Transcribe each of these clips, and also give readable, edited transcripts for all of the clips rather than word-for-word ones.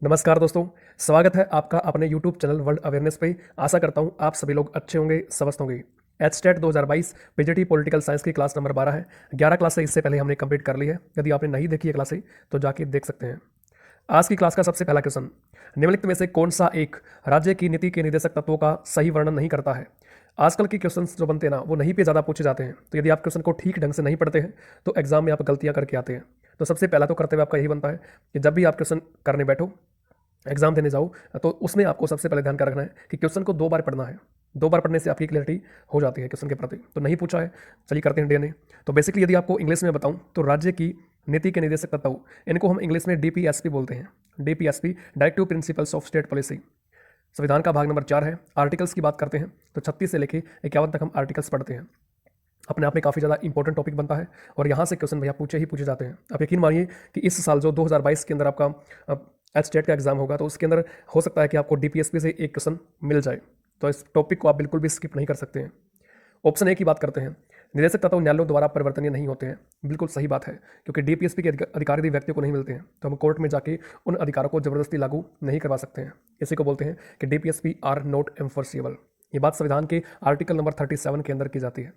नमस्कार दोस्तों। स्वागत है आपका अपने YouTube चैनल वर्ल्ड अवेयरनेस पे। आशा करता हूँ आप सभी लोग अच्छे होंगे, स्वस्थ होंगे। एचटेट 2022 पीजीटी पॉलिटिकल साइंस की क्लास नंबर 12 है। 11 क्लासें इससे पहले हमने कंप्लीट कर ली है। यदि आपने नहीं देखी है क्लासें तो जाके देख सकते हैं। आज की क्लास का सबसे पहला क्वेश्चन, निम्नलिखित में से कौन सा एक राज्य की नीति के निर्देशक तत्वों का सही वर्णन नहीं करता है। आजकल के क्वेश्चंस जो बनते हैं ना, वो नहीं पे ज़्यादा पूछे जाते हैं। तो यदि आप क्वेश्चन को ठीक ढंग से नहीं पढ़ते हैं तो एग्जाम में आप गलतियां करके आते हैं। तो सबसे पहला तो कर्तव्य आपका यही बनता है कि जब भी आप क्वेश्चन करने बैठो, एग्जाम देने जाओ, तो उसमें आपको सबसे पहले ध्यान का रखना है कि क्वेश्चन को 2 बार पढ़ना है। 2 बार पढ़ने से आपकी क्लैरिटी हो जाती है क्वेश्चन के प्रति। तो नहीं पूछा है, चलिए करते हैं डीएनए। तो बेसिकली यदि आपको इंग्लिश में बताऊं तो राज्य की नीति के निर्देशक तत्व, इनको हम इंग्लिश में डीपीएसपी बोलते हैं। DPSP, directive principles of state policy. संविधान का भाग नंबर 4 है। आर्टिकल्स की बात करते हैं तो 36 से लेकर 51 तक हम आर्टिकल्स पढ़ते हैं। अपने आप में काफ़ी ज़्यादा इंपॉर्टेंट टॉपिक बनता है और यहाँ से क्वेश्चन भैया पूछे जाते हैं। आप यकीन मानिए कि इस साल जो 2022 के अंदर आपका एचटेट का एग्जाम होगा तो उसके अंदर हो सकता है कि आपको डीपीएसपी से एक क्वेश्चन मिल जाए। तो इस टॉपिक को आप बिल्कुल भी स्किप नहीं कर सकते हैं। ऑप्शन ए की बात करते हैं, निदेशक तत्व न्यायालयों द्वारा परिवर्तनीय नहीं होते हैं। बिल्कुल सही बात है, क्योंकि डीपीएसपी के अधिकार यदि व्यक्ति को नहीं मिलते हैं तो हम कोर्ट में जाके उन अधिकारों को जबरदस्ती लागू नहीं करवा सकते हैं। इसी को बोलते हैं कि डीपीएसपी आर नॉट एनफोर्सेबल। ये बात संविधान के आर्टिकल नंबर 37 के अंदर की जाती है।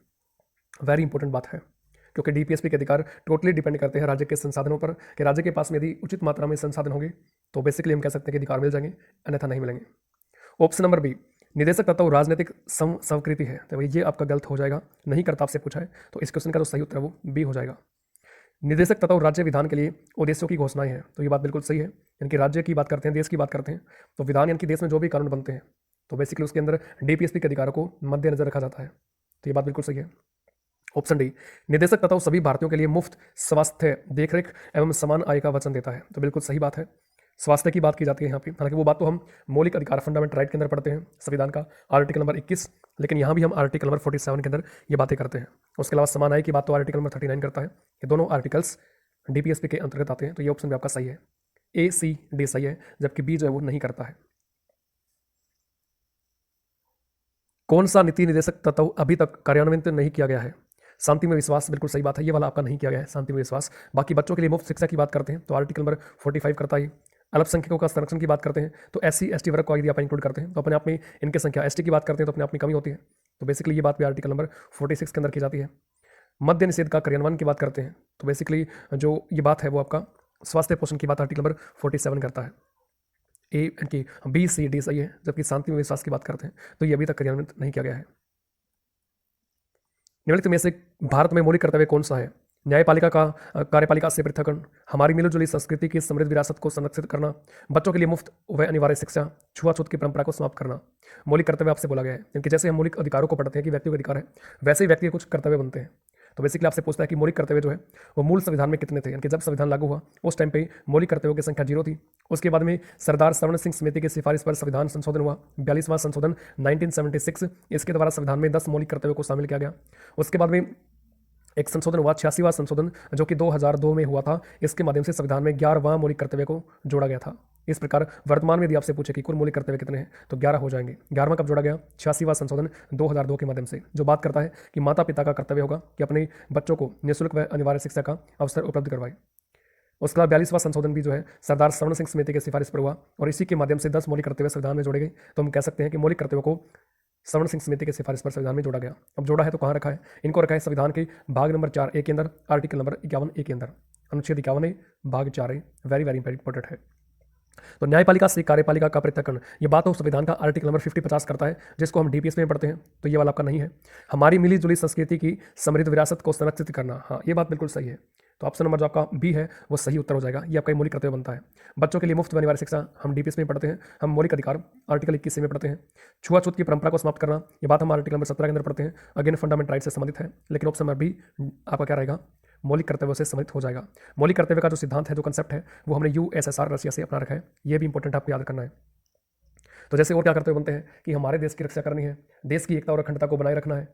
वेरी इंपॉर्टेंट बात है, क्योंकि डीपीएसपी के अधिकार टोटली डिपेंड करते हैं राज्य के संसाधनों पर कि राज्य के पास में यदि उचित मात्रा में संसाधन होंगे तो बेसिकली हम कह सकते हैं कि अधिकार मिल जाएंगे, अन्यथा नहीं मिलेंगे। ऑप्शन नंबर बी, निदेशक तत्व राजनीतिक स्वीकृति है। तो ये आपका गलत हो जाएगा, नहीं करता आपसे पूछा है तो इस क्वेश्चन का जो सही उत्तर है वो बी हो जाएगा। निदेशक तत्व राज्य विधान के लिए उद्देश्यों की घोषणाएं हैं। तो ये बात बिल्कुल सही है, यानी कि राज्य की बात करते हैं, देश की बात करते हैं तो विधान यानी कि देश में जो भी कानून बनते हैं तो बेसिकली उसके अंदर डीपीएसपी के अधिकारों को मद्देनजर रखा जाता है। तो ये बात बिल्कुल सही है। ऑप्शन डी, निदेशक तत्व सभी भारतीयों के लिए मुफ्त स्वास्थ्य देखरेख एवं समान आय का वचन देता है। तो बिल्कुल सही बात है, स्वास्थ्य की बात की जाती है यहाँ पे। हालांकि वो बात तो हम मौलिक अधिकार फंडामेंटल राइट के अंदर पढ़ते हैं संविधान का आर्टिकल नंबर 21, लेकिन यहाँ भी हम आर्टिकल नंबर 47 के अंदर ये बातें करते हैं। उसके अलावा समान आय की बात तो आर्टिकल नंबर 39 करता है। ये दोनों आर्टिकल्स डीपीएसपी के अंतर्गत आते हैं। तो ये ऑप्शन भी आपका सही है, ए सी डी सही है, जबकि बी जो है वो नहीं करता है। कौन सा नीति निदेशक तत्व अभी तक कार्यान्वित नहीं किया गया है। शांति में विश्वास, बिल्कुल सही बात है, ये वाला आपका नहीं किया गया है शांति में विश्वास। बाकी बच्चों के लिए मुफ्त शिक्षा की बात करते हैं तो आर्टिकल नंबर 45 करता है। अल्पसंख्यकों का संरक्षण की बात करते हैं तो एससी एसटी वर्ग को यदि आप इंक्लूड करते हैं तो अपने आप में इनकी संख्या, एसटी की बात करते हैं तो अपने आप में कमी होती है। तो बेसिकली ये बात भी आर्टिकल नंबर 46 के अंदर की जाती है। मद्य निषेध का क्रियान्वयन की बात करते हैं तो बेसिकली जो ये बात है वो आपका स्वास्थ्य पोषण की बात आर्टिकल नंबर 47 करता है। ए यानी बी सी डी सही है, जबकि शांति में विश्वास की बात करते हैं तो ये अभी तक क्रियान्वित नहीं किया गया है। निम्नलिखित में से भारत में मौलिक कर्तव्य कौन सा है। न्यायपालिका का कार्यपालिका से पृथककरण, हमारी मिलजुली संस्कृति की समृद्ध विरासत को संरक्षित करना, बच्चों के लिए मुफ्त व अनिवार्य शिक्षा, छुआछूत की परंपरा को समाप्त करना। मौलिक कर्तव्य आपसे बोला गया है, क्योंकि जैसे हम मौलिक अधिकारों को पढ़ते हैं कि व्यक्ति का अधिकार है, वैसे ही व्यक्ति के कुछ कर्तव्य बनते हैं। तो बेसिकली आपसे पूछता है कि मौलिक कर्तव्य जो है वो मूल संविधान में कितने थे, यानी कि जब संविधान लागू हुआ उस टाइम पे मौलिक कर्तव्यों की संख्या 0 थी। उसके बाद में सरदार सरवण सिंह समिति की सिफारिश पर संविधान संशोधन हुआ, 42वां संशोधन 1976। इसके द्वारा संविधान में 10 मौलिक कर्तव्यों को शामिल किया गया। उसके बाद में एक संशोधन हुआ, 86वां संशोधन, जो कि 2002 में हुआ था। इसके माध्यम से संविधान में 11वां मौलिक कर्तव्य को जोड़ा गया था। इस प्रकार वर्तमान में यदि आपसे पूछे कि कुल मौलिक कर्तव्य कितने हैं तो 11 हो जाएंगे। 11वां कब जोड़ा गया, 86वां संशोधन 2002 के माध्यम से, जो बात करता है कि माता पिता का कर्तव्य होगा कि अपने बच्चों को निःशुल्क व अनिवार्य शिक्षा का अवसर उपलब्ध करवाए। उसके बाद 42वां संशोधन भी जो है सरदार सरवण सिंह समिति की सिफारिश पर हुआ और इसी के माध्यम से 10 मौलिक कर्तव्य संविधान में जोड़े गए। तो हम कह सकते हैं कि मौलिक कर्तव्यों को सरवण सिंह समिति के सिफारिश पर संविधान में जोड़ा गया। अब जोड़ा है तो कहाँ रखा है, इनको रखा है संविधान के भाग नंबर 4 ए के अंदर, आर्टिकल नंबर 51 ए के अंदर, अनुच्छेद 51 ए भाग 4 ए। वेरी वेरी इंपॉर्टेंट है। तो न्यायपालिका से कार्यपालिका का पृथक्करण, ये बात तो संविधान का आर्टिकल नंबर 50 करता है, जिसको हम डीपीएस में पढ़ते हैं। तो ये वाला आपका नहीं है। हमारी मिली जुली संस्कृति की समृद्ध विरासत को संरक्षित करना, हाँ ये बात बिल्कुल सही है। तो ऑप्शन नंबर जो आपका बी है वो सही उत्तर हो जाएगा। ये आपका मौलिक कर्तव्य बनता है। बच्चों के लिए मुफ्त व अनिवार्य शिक्षा हम डीपीएस में पढ़ते हैं, हम मौलिक अधिकार आर्टिकल 21 में पढ़ते हैं। छुआछूत की परंपरा को समाप्त करना, ये बात हम आर्टिकल नंबर 17 के अंदर पढ़ते हैं। अगेन फंडामेंटल राइट से संबंधित है, लेकिन ऑप्शन नंबर बी आपका क्या रहेगा, मौलिक कर्तव्यों से सम्मिलित हो जाएगा। मौलिक कर्तव्य का जो सिद्धांत है, जो कंसेप्ट है, वो हमने यूएसएसआर रशिया से अपना रखा है। ये भी इंपॉर्टेंट आपको याद करना है। तो जैसे और क्या कर्तव्य बनते हैं कि हमारे देश की रक्षा करनी है, देश की एकता और अखंडता को बनाए रखना है,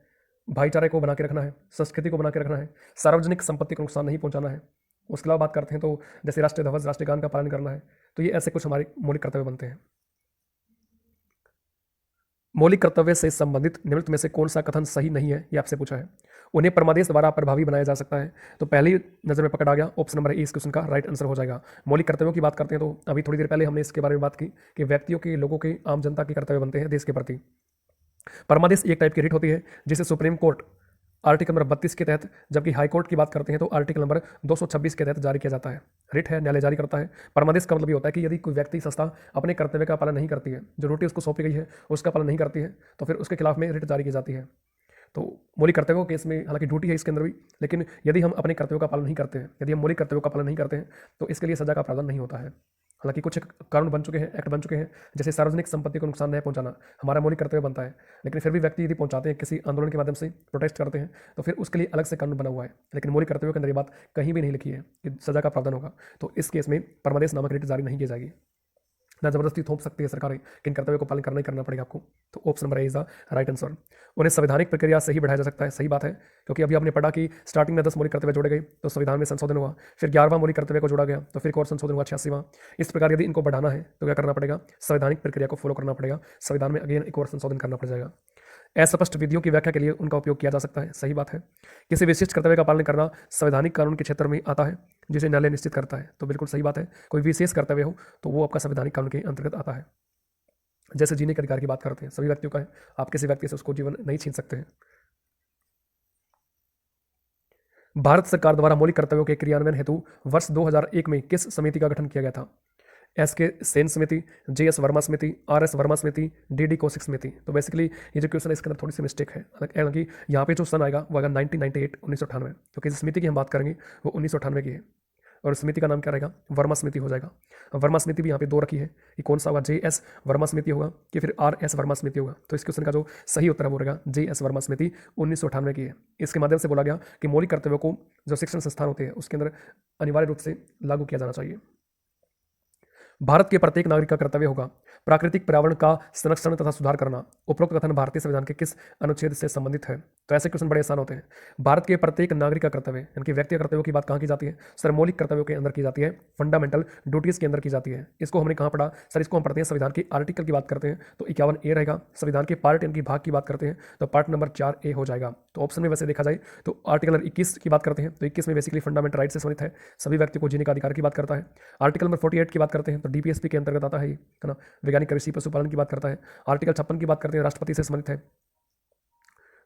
भाईचारे को बना के रखना है, संस्कृति को बना के रखना है, सार्वजनिक संपत्ति को नुकसान नहीं पहुंचाना है। उसके अलावा बात करते हैं तो जैसे राष्ट्रीय ध्वज, राष्ट्रीय गान का पालन करना है। तो ये ऐसे कुछ हमारे मौलिक कर्तव्य बनते हैं। मौलिक कर्तव्य से संबंधित निम्नलिखित में से कौन सा कथन सही नहीं है, ये आपसे पूछा है। उन्हें परमादेश द्वारा प्रभावी बनाया जा सकता है। तो पहली नज़र में पकड़ आ गया, ऑप्शन नंबर ए इस क्वेश्चन का राइट आंसर हो जाएगा। मौलिक कर्तव्यों की बात करते हैं तो अभी थोड़ी देर पहले हमने इसके बारे में बात की कि व्यक्तियों के, लोगों के, आम जनता के कर्तव्य बनते हैं देश के प्रति। परमादेश एक टाइप की रिट होती है जिसे सुप्रीम कोर्ट आर्टिकल नंबर 32 के तहत, जबकि हाई कोर्ट की बात करते हैं तो आर्टिकल नंबर 226 के तहत जारी किया जाता है। रिट है, न्यायालय जारी करता है। परमादेश का मतलब ये होता है कि यदि कोई व्यक्ति, संस्था अपने कर्तव्य का पालन नहीं करती है, जो ड्यूटी उसको सौंपी गई है उसका पालन नहीं करती है, तो फिर उसके खिलाफ में रिट जारी की जाती है। तो मौलिक कर्तव्यों के केस में हालांकि ड्यूटी है इसके अंदर भी, लेकिन यदि हम अपने कर्तव्यों का पालन नहीं करते हैं, यदि हम मौलिक कर्तव्यों का पालन नहीं करते हैं, तो इसके लिए सजा का प्रावधान नहीं होता है। हालांकि कुछ कानून बन चुके हैं, एक्ट बन चुके हैं, जैसे सार्वजनिक संपत्ति को नुकसान नहीं पहुंचाना हमारा मौलिक कर्तव्य बनता है, लेकिन फिर भी व्यक्ति यदि पहुंचाते हैं, किसी आंदोलन के माध्यम से प्रोटेस्ट करते हैं, तो फिर उसके लिए अलग से कानून बना हुआ है। लेकिन मौलिक कर्तव्यों के अंदर ये बात कहीं भी नहीं लिखी है कि सजा का प्रावधान होगा। तो इस केस में परमादेश नामक रिट जारी नहीं की जाएगी। ना जबरदस्ती थोप सकती है सरकारें कि इन कर्तव्यों को पालन करना ही करना पड़ेगा आपको। तो option number A is the right answer. उन्हें संवैधानिक प्रक्रिया से ही बढ़ाया जा सकता है, सही बात है, क्योंकि अभी आपने पढ़ा कि स्टार्टिंग में 10 मौलिक कर्तव्य जोड़े गए तो संविधान में संशोधन हुआ, फिर 11वां मौलिक कर्तव्य को जोड़ा गया तो फिर एक और संशोधन हुआ 86वां। इस प्रकार यदि इनको बढ़ाना है तो क्या करना पड़ेगा, संवैधानिक प्रक्रिया को फॉलो करना पड़ेगा, संविधान में अगेन एक और संशोधन करना पड़ जाएगा। अस्पष्ट विधियों की व्याख्या के लिए उनका उपयोग किया जा सकता है, सही बात है। किसी विशिष्ट कर्तव्य का पालन करना संवैधानिक कानून के क्षेत्र में आता है जिसे न्यायालय निश्चित करता है, तो बिल्कुल सही बात है। कोई विशेष कर्तव्य हो तो वो आपका संवैधानिक कानून के अंतर्गत आता है। जैसे जीने के अधिकार की बात करते हैं, सभी व्यक्तियों का है, आप किसी व्यक्ति से उसको जीवन नहीं छीन सकते हैं। भारत सरकार द्वारा मौलिक कर्तव्यों के क्रियान्वयन हेतु वर्ष 2001 में किस समिति का गठन किया गया था? एस के सेन समिति, जे एस वर्मा समिति, आर एस वर्मा समिति, डी डी कौशिक समिति। तो बेसिकली ये जो क्वेश्चन है इसके अंदर थोड़ी सी मिस्टेक है, हालांकि यहाँ पे जो सन आएगा वो आएगा 1998, 1998, क्योंकि जिस समिति की हम बात करेंगे वो 1998 की है, और समिति का नाम क्या रहेगा, वर्मा समिति हो जाएगा। वर्मा समिति भी यहाँ पे दो रखी है कि कौन सा होगा, जे एस वर्मा समिति होगा कि फिर आर एस वर्मा समिति होगा। तो इस क्वेश्चन का जो सही उत्तर है वो रहेगा जे एस वर्मा समिति, 1998 की है। इसके माध्यम से बोला गया कि मौलिक कर्तव्यों को जो शिक्षण संस्थान होते हैं उसके अंदर अनिवार्य रूप से लागू किया जाना चाहिए। भारत के प्रत्येक नागरिक का कर्तव्य होगा प्राकृतिक पर्यावरण का संरक्षण तथा सुधार करना। उपरोक्त कथन भारतीय संविधान के किस अनुच्छेद से संबंधित है? तो ऐसे क्वेश्चन बड़े आसान होते हैं। भारत के प्रत्येक नागरिक का कर्तव्य, यानी कि व्यक्ति कर्तव्यों की बात कहाँ की जाती है सर? मौलिक कर्तव्यों के अंदर की जाती है, फंडामेंटल ड्यूटीज के अंदर की जाती है। इसको हमने कहाँ पढ़ा सर? इसको हम पढ़ते हैं संविधान के आर्टिकल की बात करते हैं तो 51A रहेगा। संविधान के पार्ट, यानी कि भाग की बात करते हैं तो पार्ट नंबर 4A हो जाएगा। तो ऑप्शन में वैसे देखा जाए तो आर्टिकल नंबर 21 की बात करते हैं तो 21 में बेसिकली फंडामेंटल राइट से संबंधित है, सभी व्यक्ति को जीने का अधिकार की बात करता है। आर्टिकल नंबर 48 की बात करते हैं तो डीपीएसपी के अंतर्गत आता है ना, वैज्ञानिक कृषि पशुपालन की बात करता है। आर्टिकल 56 की बात करते हैं, राष्ट्रपति से संबंधित है,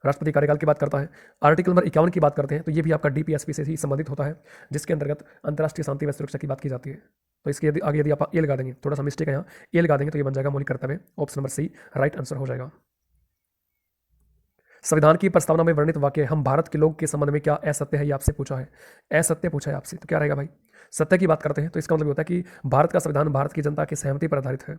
राष्ट्रपति कार्यकाल की बात करता है। आर्टिकल नंबर 51 की बात करते हैं तो ये भी आपका डीपीएसपी से ही संबंधित होता है, जिसके अंतर्गत अंतर्राष्ट्रीय शांति व सुरक्षा की बात की जाती है। तो इसके यदि आगे यदि आप ए लगा देंगे, थोड़ा सा मिस्टेक है यहाँ, ए लगा देंगे तो ये बन जाएगा मौलिक कर्तव्य, option number C right answer हो जाएगा। संविधान की प्रस्तावना में वर्णित वाक्य हम भारत के लोग के संबंध में क्या असत्य है, ये आपसे पूछा है, असत्य पूछा है आपसे, तो क्या रहेगा भाई? सत्य की बात करते हैं तो इसका मतलब होता है कि भारत का संविधान भारत की जनता की सहमति पर आधारित है,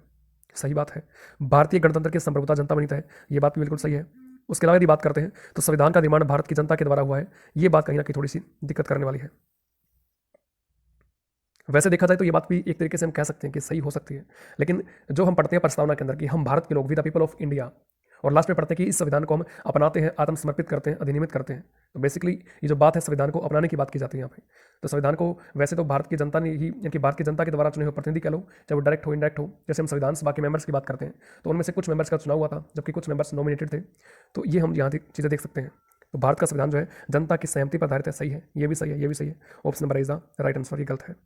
सही बात है। भारतीय गणतंत्र की संप्रभुता जनता बनित है, ये बात भी बिल्कुल सही है। उसके अलावा यदि बात करते हैं तो संविधान का निर्माण भारत की जनता के द्वारा हुआ है, ये बात कहीं ना कहीं थोड़ी सी दिक्कत करने वाली है। वैसे देखा जाए तो ये बात भी एक तरीके से हम कह सकते हैं कि सही हो सकती है, लेकिन जो हम पढ़ते हैं प्रस्तावना के अंदर कि हम भारत के लोग, we the people of India, और लास्ट में पढ़ते हैं कि इस संविधान को हम अपनाते हैं, आत्मसमर्पित करते हैं, अधिनियमित करते हैं। तो बेसिकली ये जो बात है संविधान को अपनाने की बात की जाती है यहाँ पे। तो संविधान को वैसे तो भारत की जनता ने ही, यानी कि भारत की जनता के द्वारा चुने हुए प्रतिनिधि कह लो, चाहे वो डायरेक्ट हो इनडायरेक्ट हो, जैसे हम संविधान सभा के मेंबर्स की बात करते हैं तो उनमें से कुछ मेंबर्स का चुनाव हुआ था जबकि कुछ मेंबर्स नॉमिनेटेड थे। तो ये हम यहाँ चीज़ें देख सकते हैं। तो भारत का संविधान जो है जनता की सहमति पर आधारित है, सही है, ये भी सही है, ये भी सही है। Option number is the right answer, ये गलत है।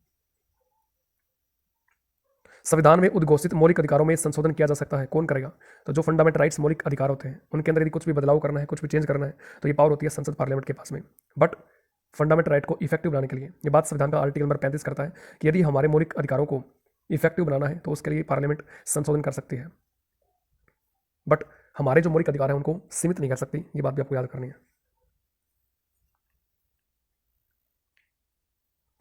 संविधान में उद्घोषित मौलिक अधिकारों में संशोधन किया जा सकता है, कौन करेगा? तो जो फंडामेंटल राइट्स मौलिक अधिकार होते हैं उनके अंदर यदि कुछ भी बदलाव करना है, कुछ भी चेंज करना है तो ये पावर होती है संसद, पार्लियामेंट के पास में। बट फंडामेंटल राइट को इफेक्टिव बनाने के लिए, ये बात संविधान का आर्टिकल नंबर 35 करता है कि यदि हमारे मौलिक अधिकारों को इफेक्टिव बनाना है तो उसके लिए पार्लियामेंट संशोधन कर सकती है, बट हमारे जो मौलिक अधिकार है उनको सीमित नहीं कर सकती, ये बात भी आपको याद करनी है।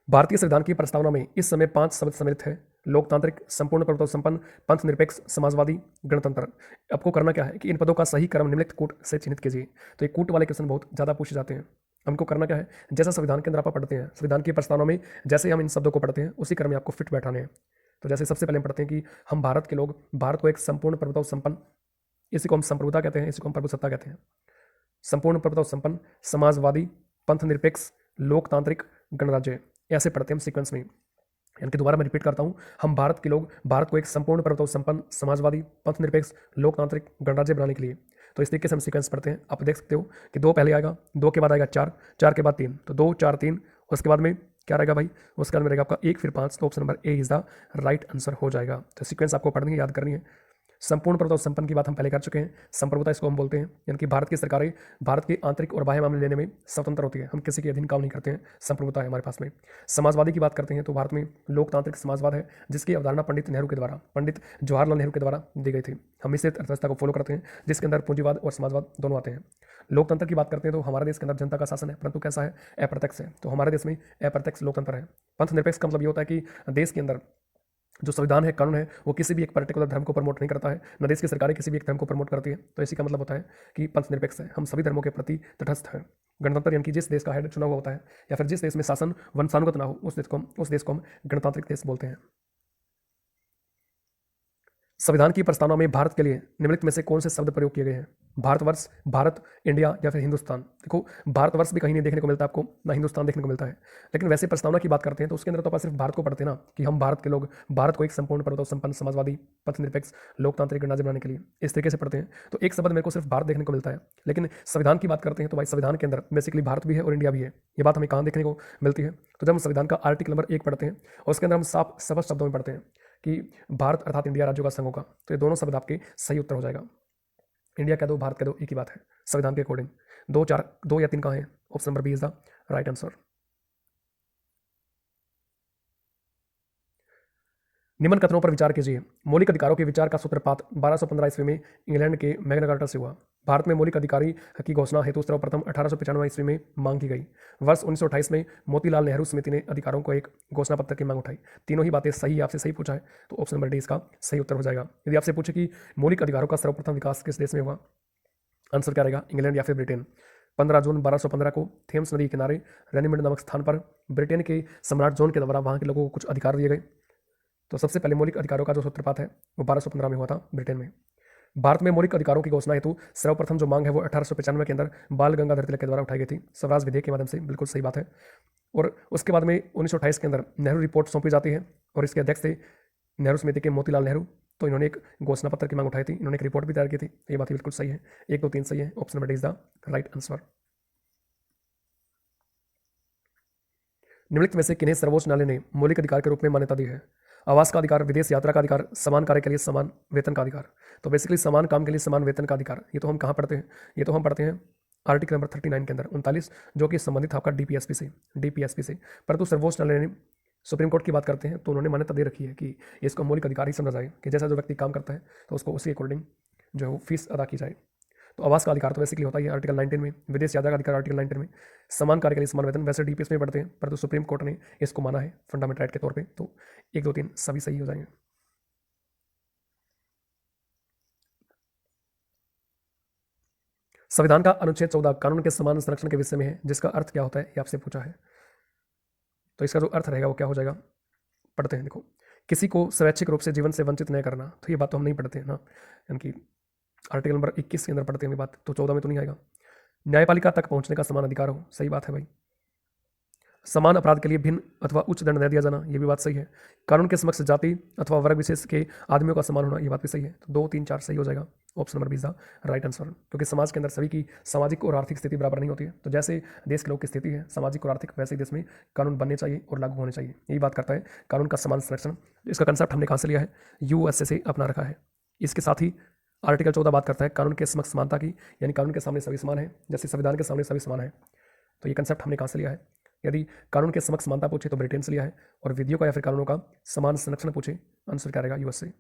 भारतीय संविधान की प्रस्तावना में इस समय 5 शब्द सम्मिलित है, लोकतांत्रिक, संपूर्ण प्रभुत्व संपन्न, पंथ निरपेक्ष, समाजवादी, गणतंत्र। आपको करना क्या है कि इन पदों का सही क्रम निम्नलिखित कूट से चिन्हित कीजिए। तो ये कूट वाले क्वेश्चन बहुत ज़्यादा पूछे जाते हैं। हमको करना क्या है, जैसा संविधान के अंदर आप पढ़ते हैं, संविधान की प्रस्तावना में जैसे हम इन शब्दों को पढ़ते हैं उसी क्रम में आपको फिट बैठाने हैं। तो जैसे सबसे पहले हम पढ़ते हैं कि हम भारत के लोग, भारत को एक संपूर्ण प्रभुत्व संपन्न, इसी को हम संप्रभुता कहते हैं, इसी को हम प्रभुसत्ता कहते हैं, संपूर्ण प्रभुत्व संपन्न, समाजवादी, पंथ निरपेक्ष, लोकतांत्रिक, गणराज्य, ऐसे पढ़ते हैं हम सीक्वेंस में। यानी कि दोबारा मैं रिपीट करता हूं, हम भारत के लोग, भारत को एक संपूर्ण प्रभुत्व संपन्न, समाजवादी, पंथ निरपेक्ष, लोकतांत्रिक, गणराज्य बनाने के लिए तो इस तरीके से हम सीक्वेंस पढ़ते हैं। आप देख सकते हो कि 2 पहले आएगा, 2 के बाद आएगा 4, 4 के बाद 3, तो 2 4 3, उसके बाद में क्या रहेगा भाई, उसके बाद में रहेगा आपका 1 फिर 5, तो option number A is the right answer हो जाएगा। तो सीक्वेंस आपको पढ़नी है, याद करनी है। संपूर्ण प्रभुता और संपन्न की बात हम पहले कर चुके हैं। संप्रभुता इसको हम बोलते हैं, यानी कि भारत की सरकारें भारत के आंतरिक और बाह्य मामले लेने में स्वतंत्र होती है, हम किसी के अधीन काम नहीं करते हैं, संप्रभुता है हमारे पास में। समाजवादी की बात करते हैं तो भारत में लोकतांत्रिक समाजवाद है, जिसकी अवधारणा पंडित नेहरू के द्वारा, पंडित जवाहरलाल नेहरू के द्वारा दी गई थी। हम मिश्रित अर्थव्यवस्था को फॉलो करते हैं, जिसके अंदर पूंजीवाद और समाजवाद दोनों आते हैं। लोकतंत्र की बात करते हैं तो हमारे देश के अंदर जनता का शासन है, परंतु कैसा है, अप्रत्यक्ष है। तो हमारे देश में अप्रत्यक्ष लोकतंत्र है। पंथ निरपेक्ष का मतलब ये होता है कि देश के अंदर जो संविधान है, कानून है, वो किसी भी एक पर्टिकुलर धर्म को प्रमोट नहीं करता है, न देश की सरकारें किसी भी एक धर्म को प्रमोट करती है। तो इसी का मतलब होता है कि पंथ निरपेक्ष है, हम सभी धर्मों के प्रति तटस्थ हैं। गणतंत्र यानी कि जिस देश का हेड चुना हुआ होता है या फिर जिस देश में शासन वंशानुगत ना हो, उस देश को हम गणतांत्रिक देश बोलते हैं। संविधान की प्रस्तावना में भारत के लिए निम्नलिखित में से कौन से शब्द प्रयोग किए गए हैं? भारतवर्ष, भारत, इंडिया या फिर हिंदुस्तान। देखो, भारतवर्ष भी कहीं नहीं देखने को मिलता आपको, ना हिंदुस्तान देखने को मिलता है। लेकिन वैसे प्रस्तावना की बात करते हैं तो उसके अंदर तो आप सिर्फ भारत को पढ़ते हैं ना, कि हम भारत के लोग भारत को एक संपूर्ण प्रभुत्व संपन्न समाजवादी पथ निरपेक्ष लोकतांत्रिक गणराज्य बनाने के लिए इस तरीके से पढ़ते हैं। तो एक शब्द मेरे को सिर्फ भारत देखने को मिलता है। लेकिन संविधान की बात करते हैं तो भाई संविधान के अंदर बेसिकली भारत भी है और इंडिया भी है। ये बात हमें कहाँ देखने को मिलती है? तो जब हम संविधान का आर्टिकल नंबर 1 पढ़ते हैं और उसके अंदर हम साफ स्पष्ट शब्दों में पढ़ते हैं कि भारत अर्थात इंडिया राज्यों का संघ होगा, तो ये दोनों शब्द आपके सही उत्तर हो जाएगा। इंडिया कह दो, भारत कह दो, एक ही बात है संविधान के अकॉर्डिंग। 2 4 2 या 3 कहाँ है? Option number B is the right answer. निम्न कथनों पर विचार कीजिए। मौलिक अधिकारों के विचार का सूत्रपात 1215 ईस्वी में इंग्लैंड के मैग्ना कार्टा से हुआ। भारत में मौलिक अधिकारी की घोषणा हेतु सर्वप्रथम 1895 ईस्वी में मांग की गई। वर्ष 1928 में मोतीलाल नेहरू समिति ने अधिकारों को एक घोषणा पत्र की मांग उठाई। तीनों ही बातें सही, आपसे सही पूछा है, तो ऑप्शन नंबर डी इसका सही उत्तर हो जाएगा। यदि आपसे पूछे कि मौलिक अधिकारों का सर्वप्रथम विकास किस देश में हुआ, आंसर क्या रहेगा? इंग्लैंड या फिर ब्रिटेन। 15 जून 1215 को थेम्स नदी के किनारे रनीमंड नामक स्थान पर ब्रिटेन के सम्राट जॉन के द्वारा वहां के लोगों को कुछ अधिकार दिए गए। तो सबसे पहले मौलिक अधिकारों का जो सूत्रपात है वो 1215 में हुआ था ब्रिटेन में। भारत में मौलिक अधिकारों की घोषणा हेतु सर्वप्रथम जो मांग है वो 1895 के अंदर बाल गंगाधर तिलक के द्वारा उठाई गई थी, स्वराज विधेयक के माध्यम से। बिल्कुल सही बात है। और उसके बाद में 1928 के अंदर नेहरू रिपोर्ट सौंपी जाती है और इसके अध्यक्ष थे नेहरू समिति के मोतीलाल नेहरू। तो इन्होंने एक घोषणा पत्र की मांग उठाई थी, इन्होंने एक रिपोर्ट भी तैयार की थी। ये बात बिल्कुल सही है, 1 2 3 सही है, option number D is the right answer. निम्नलिखित में से किन्हें सर्वोच्च न्यायालय ने मौलिक अधिकार के रूप में मान्यता दी है? आवास का अधिकार, विदेश यात्रा का अधिकार, समान कार्य के लिए समान वेतन का अधिकार। तो बेसिकली समान काम के लिए समान वेतन का अधिकार, ये तो हम कहाँ पढ़ते हैं? ये तो हम पढ़ते हैं आर्टिकल नंबर 39 के अंदर 39, जो कि संबंधित था आपका डीपीएसपी से। परंतु सर्वोच्च न्यायालय ने, सुप्रीम कोर्ट की बात करते हैं तो उन्होंने मान्यता दे रखी है कि इसको मौलिक अधिकार ही समझा जाए, कि जैसा जो व्यक्ति काम करता है तो उसको उसी अकॉर्डिंग जो है वो फीस अदा की जाए। तो आवास का अधिकार तो बेसिकली होता ही है आर्टिकल 19 में, विदेश यात्रा का अधिकार आर्टिकल 19 में, समान कार्य के लिए समान वेतन वैसे डीपीएस में पढ़ते हैं, परंतु सुप्रीम कोर्ट ने इसको माना है फंडामेंटल राइट के तौर पे। तो 1 2 3 सभी सही हो जाएंगे। संविधान का अनुच्छेद 14 कानून के समान संरक्षण के विषय में है, जिसका अर्थ क्या होता है ये आपसे पूछा है। तो इसका जो अर्थ रहेगा वो क्या हो जाएगा, पढ़ते हैं। देखो, किसी को स्वैच्छिक रूप से जीवन से वंचित नहीं करना, तो ये बात तो हम नहीं पढ़ते हैं ना, यानी कि आर्टिकल नंबर 21 के अंदर पढ़ते हैं ये बात, तो 14 में तो नहीं आएगा। न्यायपालिका तक पहुंचने का समान अधिकार हो, सही बात है भाई। समान अपराध के लिए भिन्न अथवा उच्च दंड न दिया जाना, ये भी बात सही है। कानून के समक्ष जाति अथवा वर्ग विशेष के आदमियों का समान होना, ये बात भी सही है। तो 2 3 4 सही हो जाएगा, option number B is the right answer. क्योंकि समाज के अंदर सभी की सामाजिक और आर्थिक स्थिति बराबर नहीं होती है, तो जैसे देश के लोग की स्थिति है सामाजिक और आर्थिक, वैसे ही देश में कानून बनने चाहिए और लागू होने चाहिए। यही बात करता है कानून का समान संरक्षण। इसका कंसेप्ट हमने कहाँ से लिया है? यूएसए से अपना रखा है। इसके साथ ही आर्टिकल 14 बात करता है कानून के समक्ष समानता की, यानी कानून के सामने सभी समान है, जैसे संविधान के सामने सभी समान है। तो ये कंसेप्ट हमने कहाँ से लिया है? यदि कानून के समक्ष समानता पूछे तो ब्रिटेन से लिया है, और विधियों का या फिर कानूनों का समान संरक्षण पूछे, आंसर क्या रहेगा? यूएस से।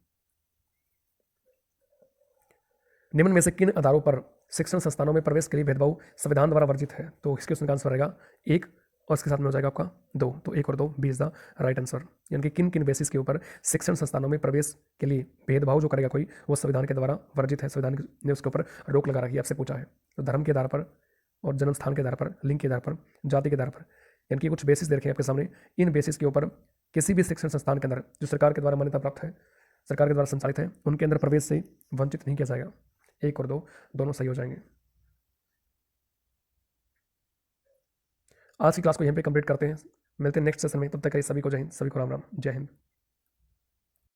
निम्न में से किन आधारों पर शिक्षण संस्थानों में प्रवेश के लिए भेदभाव संविधान द्वारा वर्जित है? तो इसके क्वेश्चन का आंसर रहेगा 1 और इसके साथ में हो जाएगा आपका 2। तो 1 और 2 B is the right answer. यानी कि किन किन बेसिस के ऊपर शिक्षण संस्थानों में प्रवेश के लिए भेदभाव जो करेगा कोई, वो संविधान के द्वारा वर्जित है, संविधान ने उसके ऊपर रोक लगा रखी है, आपसे पूछा है। तो धर्म के आधार पर और जन्म स्थान के आधार पर, लिंग के आधार पर, जाति के आधार पर, यानी कि कुछ बेसिस दे रखे हैं आपके सामने। इन बेसिस के ऊपर किसी भी शिक्षण संस्थान के अंदर जो सरकार के द्वारा मान्यता प्राप्त है, सरकार के द्वारा संचालित है, उनके अंदर प्रवेश से वंचित नहीं किया जाएगा। 1 और 2 दोनों सही हो जाएंगे। आज की क्लास को यहीं पे कंप्लीट करते हैं, मिलते हैं नेक्स्ट सेशन में। तब तक के लिए सभी को जय हिंद, सभी को राम राम, जय हिंद।